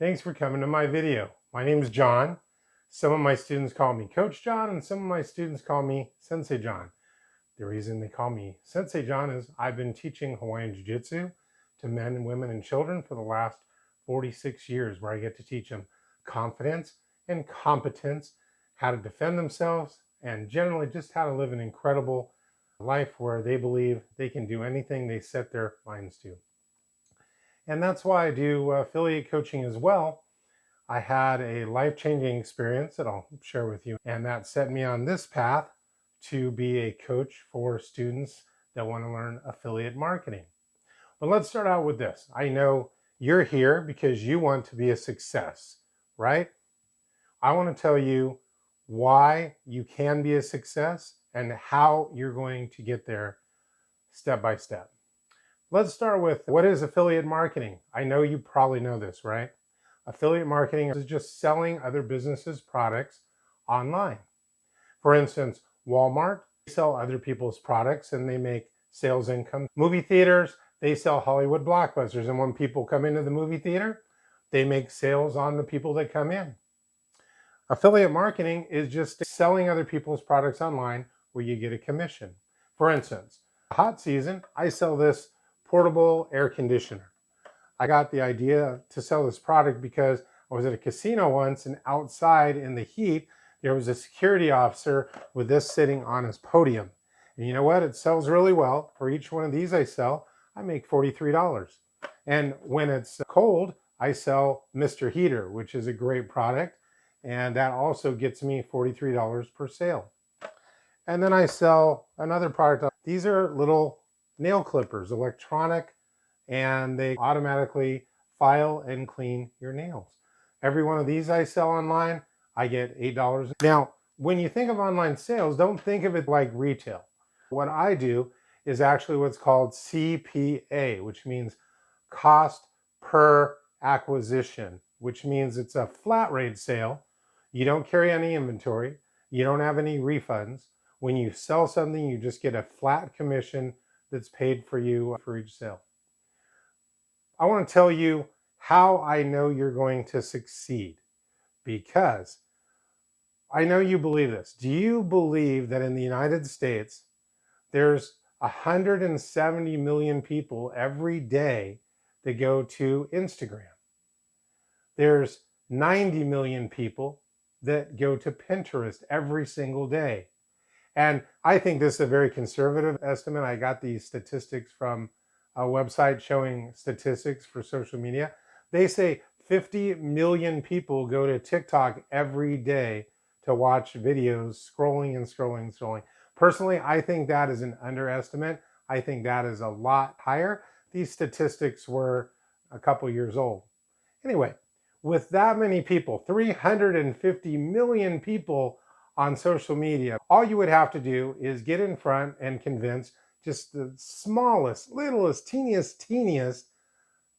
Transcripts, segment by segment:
Thanks for coming to my video. My name is John. Some of my students call me Coach John and some of my students call me Sensei John. The reason they call me Sensei John is I've been teaching Hawaiian Jiu-Jitsu to men and women and children for the last 46 years, where I get to teach them confidence and competence, how to defend themselves, and generally just how to live an incredible life where they believe they can do anything they set their minds to. And that's why I do affiliate coaching as well. I had a life-changing experience that I'll share with you, and that set me on this path to be a coach for students that want to learn affiliate marketing. But let's start out with this. I know you're here because you want to be a success, right? I want to tell you why you can be a success and how you're going to get there step by step. Let's start with, what is affiliate marketing? I know you probably know this, right? Affiliate marketing is just selling other businesses' products online. For instance, Walmart, they sell other people's products and they make sales income. Movie theaters, they sell Hollywood blockbusters, and when people come into the movie theater, they make sales on the people that come in. Affiliate marketing is just selling other people's products online where you get a commission. For instance, hot season, I sell this portable air conditioner. I got the idea to sell this product because I was at a casino once, and outside in the heat, there was a security officer with this sitting on his podium. And you know what? It sells really well. For each one of these I sell, I make $43. And when it's cold, I sell Mr. Heater, which is a great product. And that also gets me $43 per sale. And then I sell another product. These are little nail clippers, electronic, and they automatically file and clean your nails. Every one of these I sell online, I get $8. Now, when you think of online sales, don't think of it like retail. What I do is actually what's called CPA, which means cost per acquisition, which means it's a flat rate sale. You don't carry any inventory. You don't have any refunds. When you sell something, you just get a flat commission that's paid for you for each sale. I want to tell you how I know you're going to succeed, because I know you believe this. Do you believe that in the United States, there's 170 million people every day that go to Instagram? There's 90 million people that go to Pinterest every single day. And I think this is a very conservative estimate. I got these statistics from a website showing statistics for social media. They say 50 million people go to TikTok every day to watch videos, scrolling and scrolling and scrolling. Personally, I think that is an underestimate. I think that is a lot higher. These statistics were a couple years old. Anyway, with that many people, 350 million people on social media, all you would have to do is get in front and convince just the smallest, littlest, teeniest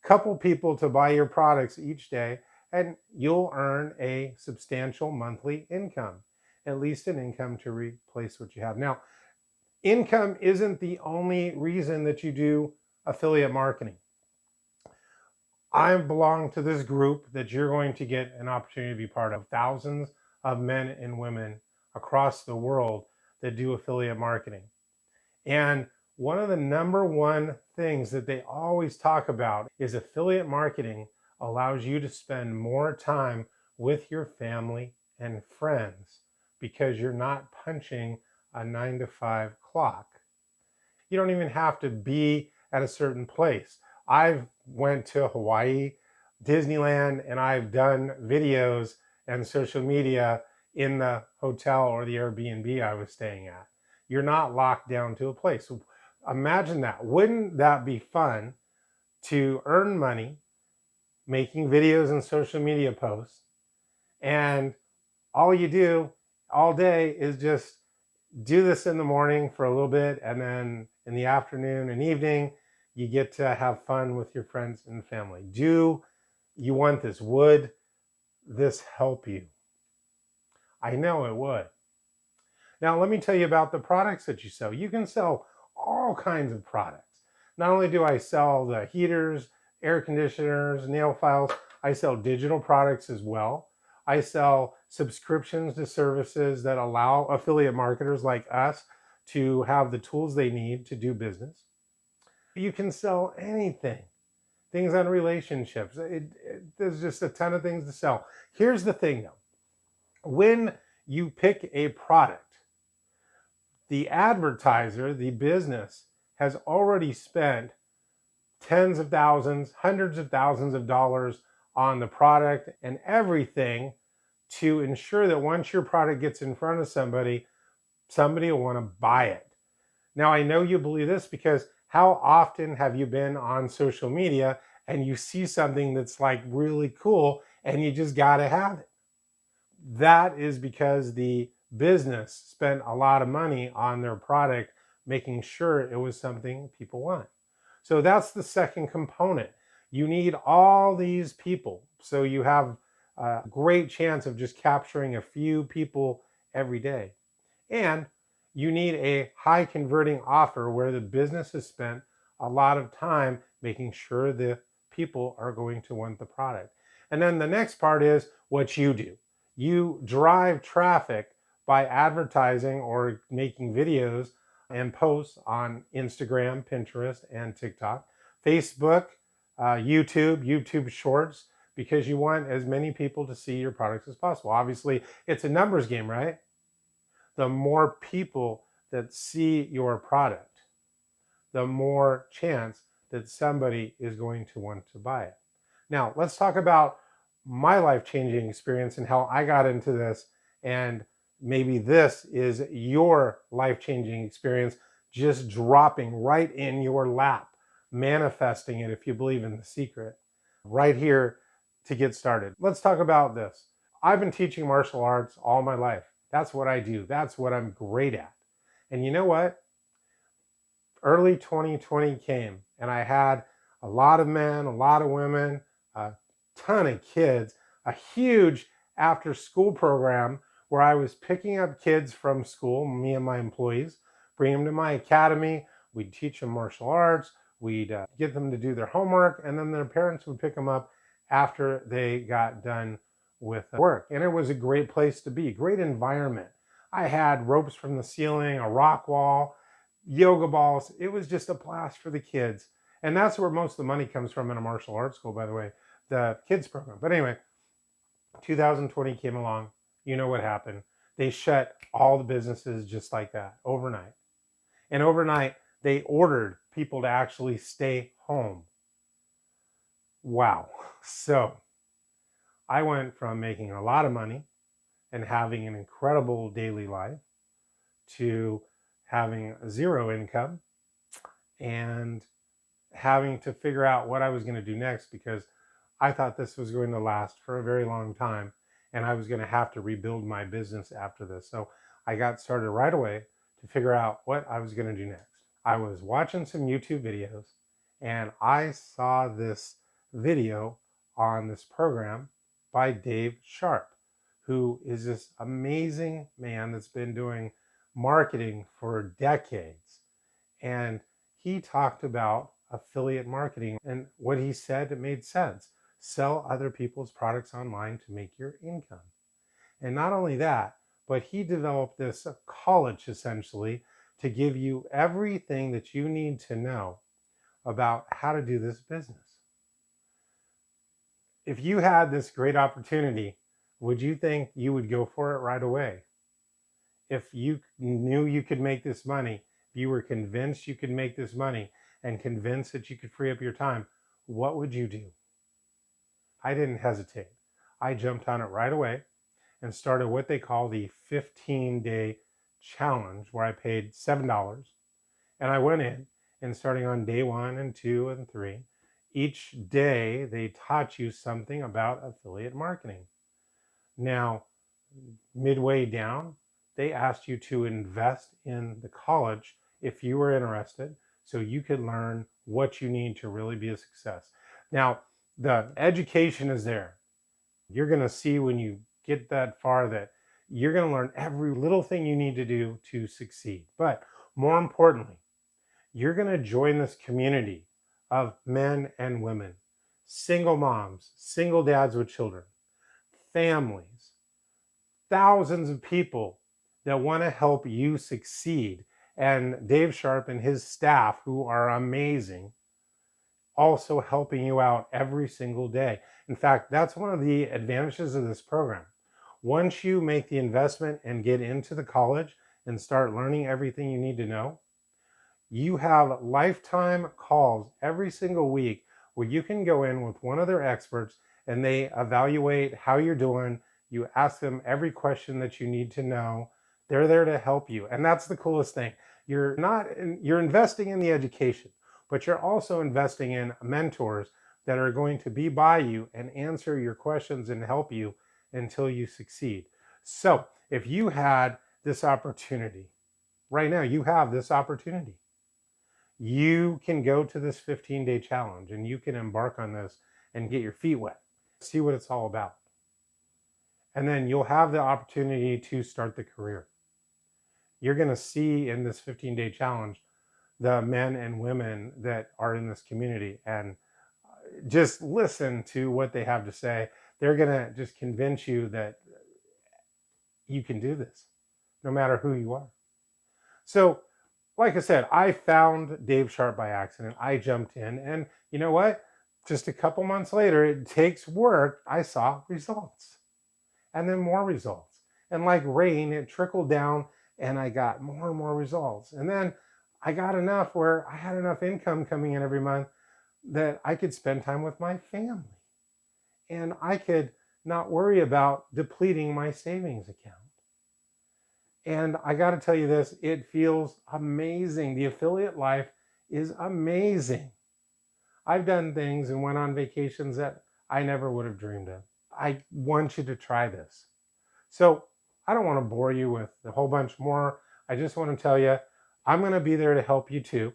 couple people to buy your products each day, and you'll earn a substantial monthly income, at least an income to replace what you have. Now, income isn't the only reason that you do affiliate marketing. I belong to this group that you're going to get an opportunity to be part of. Thousands of men and women across the world that do affiliate marketing. And one of the number one things that they always talk about is affiliate marketing allows you to spend more time with your family and friends because you're not punching a 9-to-5 clock. You don't even have to be at a certain place. I've went to Hawaii, Disneyland, and I've done videos and social media in the hotel or the Airbnb I was staying at. You're not locked down to a place. So imagine that. Wouldn't that be fun to earn money making videos and social media posts, and all you do all day is just do this in the morning for a little bit, and then in the afternoon and evening you get to have fun with your friends and family? Do you want this? Would this help you? I know it would. Now, let me tell you about the products that you sell. You can sell all kinds of products. Not only do I sell the heaters air conditioners, nail files. I sell digital products as well. I sell subscriptions to services that allow affiliate marketers like us to have the tools they need to do business. You can sell anything, things on relationships. There's just a ton of things to sell. Here's the thing though, when you pick a product, the advertiser, the business, has already spent tens of thousands, hundreds of thousands of dollars on the product and everything to ensure that once your product gets in front of somebody, somebody will want to buy it. Now, I know you believe this because how often have you been on social media and you see something that's like really cool and you just got to have it? That is because the business spent a lot of money on their product, making sure it was something people want. So that's the second component. You need all these people. So you have a great chance of just capturing a few people every day. And you need a high converting offer where the business has spent a lot of time making sure the people are going to want the product. And then the next part is what you do. You drive traffic by advertising or making videos and posts on Instagram, Pinterest, and TikTok, Facebook, YouTube Shorts, because you want as many people to see your products as possible. Obviously, it's a numbers game, right? The more people that see your product, the more chance that somebody is going to want to buy it. Now, let's talk about my life-changing experience and how I got into this, and maybe this is your life-changing experience just dropping right in your lap, manifesting it if you believe in the secret, right here to get started. Let's talk about this. I've been teaching martial arts all my life. That's what I do. That's what I'm great at. And you know what? Early 2020 came and I had a lot of men, a lot of women, a ton of kids, a huge after school program where I was picking up kids from school, me and my employees, bring them to my academy. We'd teach them martial arts. We'd get them to do their homework, and then their parents would pick them up after they got done with work. And it was a great place to be, great environment. I had ropes from the ceiling, a rock wall, yoga balls. It was just a blast for the kids. And that's where most of the money comes from in a martial arts school, by the way, the kids program. But anyway, 2020 came along. You know what happened. They shut all the businesses just like that overnight. And overnight, they ordered people to actually stay home. Wow. So I went from making a lot of money and having an incredible daily life to having zero income and having to figure out what I was going to do next, because I thought this was going to last for a very long time and I was going to have to rebuild my business after this. So I got started right away to figure out what I was going to do next. I was watching some YouTube videos and I saw this video on this program by Dave Sharp, who is this amazing man that's been doing marketing for decades. And he talked about affiliate marketing, and what he said, it made sense. Sell other people's products online to make your income. And not only that, but he developed this college essentially to give you everything that you need to know about how to do this business. If you had this great opportunity, would you think you would go for it right away? If you knew you could make this money, if you were convinced you could make this money and convinced that you could free up your time, what would you do? I didn't hesitate. I jumped on it right away and started what they call the 15-day challenge, where I paid $7. And I went in, and starting on day 1 and 2 and 3, each day they taught you something about affiliate marketing. Now, midway down, they asked you to invest in the college if you were interested, so you could learn what you need to really be a success. Now, the education is there. You're going to see when you get that far that you're going to learn every little thing you need to do to succeed. But more importantly, you're going to join this community of men and women single moms, single dads with children, families, thousands of people that want to help you succeed. And Dave Sharp and his staff, who are amazing, also helping you out every single day. In fact, that's one of the advantages of this program. Once you make the investment and get into the college and start learning everything you need to know, you have lifetime calls every single week where you can go in with one of their experts and they evaluate how you're doing. You ask them every question that you need to know. They're there to help you. And that's the coolest thing. You're investing in the education, but you're also investing in mentors that are going to be by you and answer your questions and help you until you succeed. So if you had this opportunity, right now you have this opportunity, you can go to this 15-day challenge and you can embark on this and get your feet wet, see what it's all about. And then you'll have the opportunity to start the career. You're going to see in this 15-day challenge the men and women that are in this community, and just listen to what they have to say. They're going to just convince you that you can do this no matter who you are. So like I said, I found Dave Sharp by accident. I jumped in, and you know what? Just a couple months later, it takes work. I saw results and then more results. And like rain, it trickled down and I got more and more results. And then I got enough where I had enough income coming in every month that I could spend time with my family. And I could not worry about depleting my savings account. And I got to tell you this, it feels amazing. The affiliate life is amazing. I've done things and went on vacations that I never would have dreamed of. I want you to try this. So I don't want to bore you with a whole bunch more. I just want to tell you, I'm going to be there to help you too.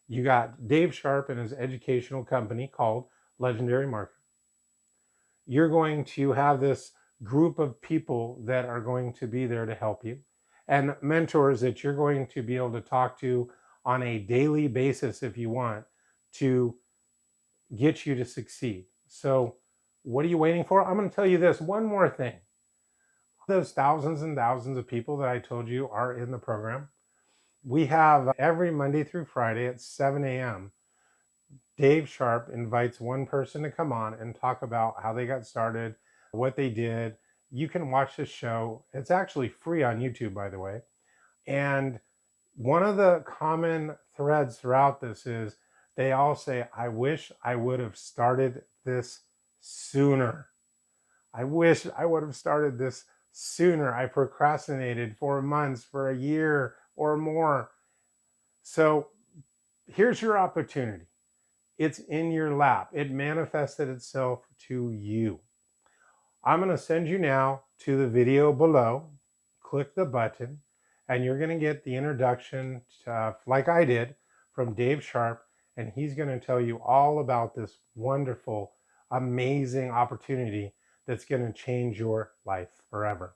You got Dave Sharp and his educational company called Legendary Marketer. You're going to have this group of people that are going to be there to help you, and mentors that you're going to be able to talk to on a daily basis if you want to get you to succeed. So what are you waiting for? I'm going to tell you this one more thing. Those thousands and thousands of people that I told you are in the program, we have every Monday through Friday at 7 a.m. Dave Sharp invites one person to come on and talk about how they got started, what they did. You can watch this show. It's actually free on YouTube, by the way. And one of the common threads throughout this is they all say, I wish I would have started this sooner. I wish I would have started this sooner. I procrastinated for months, for a year or more. So here's your opportunity. It's in your lap. It manifested itself to you. I'm going to send you now to the video below. Click the button and you're going to get the introduction to, like I did, from Dave Sharp, and he's going to tell you all about this wonderful, amazing opportunity that's going to change your life forever.